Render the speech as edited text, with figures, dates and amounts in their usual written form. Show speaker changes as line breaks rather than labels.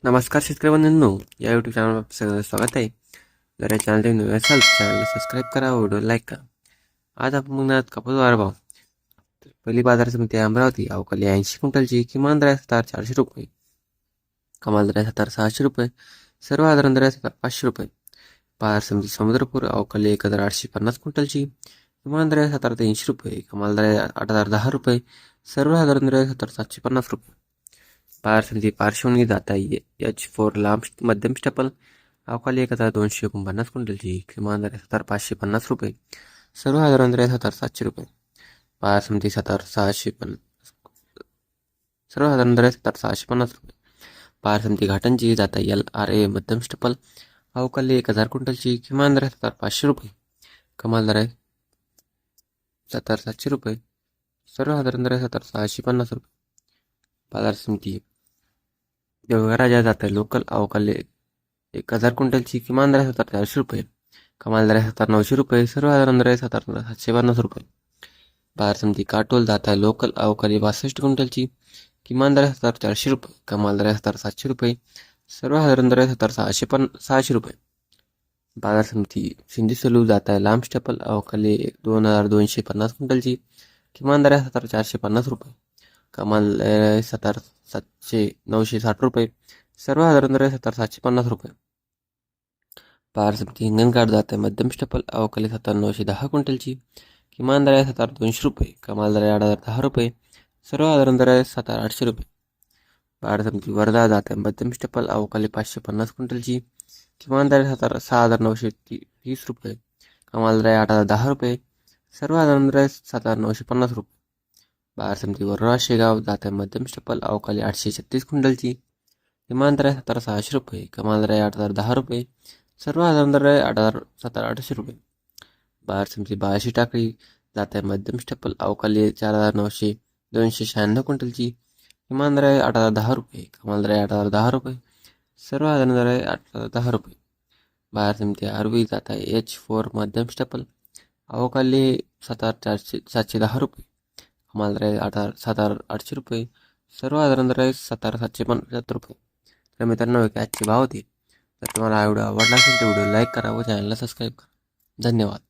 नमस्कार शेतकरी बंधूंनो, या यूट्यूब चॅनलवर सगळं स्वागत आहे. जर या चॅनल नवीन असाल तर चॅनलला सबस्क्राईब करा, व्हिडिओ लाईक करा. आज आपण बघणार कापूस बाजारभाव. पहिली बाजार समिती अमरावती, अवकाली 80 क्विंटलची, किमान दर 7,400 रुपये, कमाल दर 7,600 रुपये, सर्वसाधारण दर 7,500 रुपये. बाजार समिती समुद्रपूर, अवकाली 1,850 क्विंटलची, किमान दर 7,300 रुपये, कमाल दर 8,010 रुपये, सर्वसाधारण दर 7,750 रुपये. बाजार समिती पार्श्वनी जात आहे H4 लांब मध्यम स्टेपल, अवकाली 1,249 क्विंटलची, किमान दर 7,550 रुपये, सर्वसाधारण दर 7,700 रुपये. बाजार समिती 7,650, सर्वसाधारण दर 7,650 रुपये. बाजार समिती घाटंची जात आहे LRA मध्यम स्टेपल, अवकाली 1,000 क्विंटलची, किमान दर 7,500 रुपये, कमाल दर 7,700 रुपये, सर्वसाधारण दर 7,650 रुपये. बाजार समिती देवघराच्या जात आहे लोकल, अवकाली 1,000 क्विंटलची, किमान दर 7,400 रुपये, कमाल दर 7,900 रुपये, सर्वसाधारण दर 7,750 रुपये. बाजार समिती काटोल जात आहे लोकल, अवकाली 62 क्विंटलची, किमान दर 7,400 रुपये, कमाल दर 7,700 रुपये, सर्वसाधारण दर 7,600 रुपये. बाजार समिती सिंधी सलू जात आहे लांब स्टेपल, अवकाली 2,250 क्विंटलची, किमान दर 7,450 रुपये, कमाल 7,960 रुपये, सर्वसाधारण दर 7,750 रुपये. बाजार समिती हिंगणघाट जात आहे मध्यम स्टेपल, अवकाली 7,910 क्विंटलची, किमान दर 7,200 रुपये, कमाल दर 8,010 रुपये, सर्वसाधारण दर 7,800 रुपये. बाजार समिती वर्धा जात आहे मध्यम स्टेपल, अवकाली 550 क्विंटलची, किमान दर 6,930 रुपये, कमाल दर 8,010 रुपये, सर्वसाधारण दर 7,950 रुपये. बाजार समिती वरोरा शेगाव जात आहे मध्यम स्टेपल, अवकाली 836 क्विंटलची, किमान दर 7,600 रुपये, कमाल दर 8,010 रुपये, सर्वसाधारण दर 7,800 रुपये. बाजार समिती बार्शी टाकळी जात आहे मध्यम स्टेपल, अवकाली 4,296 क्विंटलची, किमान दर 8,010 रुपये, कमाल दर 8,010 रुपये, सर्वसाधारण दर 8,010 रुपये. बाजार समिती आरवी जात आहे H4 मध्यम स्टेपल, अवकाली 7,710 रुपये, कमाल दर 7,800 रुपये, सर्वसाधारण दर 7,750 रुपये. तर मित्रांनो, आजचे भाव होते. तर तुम्हाला हा व्हिडिओ आवडला असेल तर व्हिडिओ लाईक करा व चॅनलला सबस्क्राईब करा. धन्यवाद.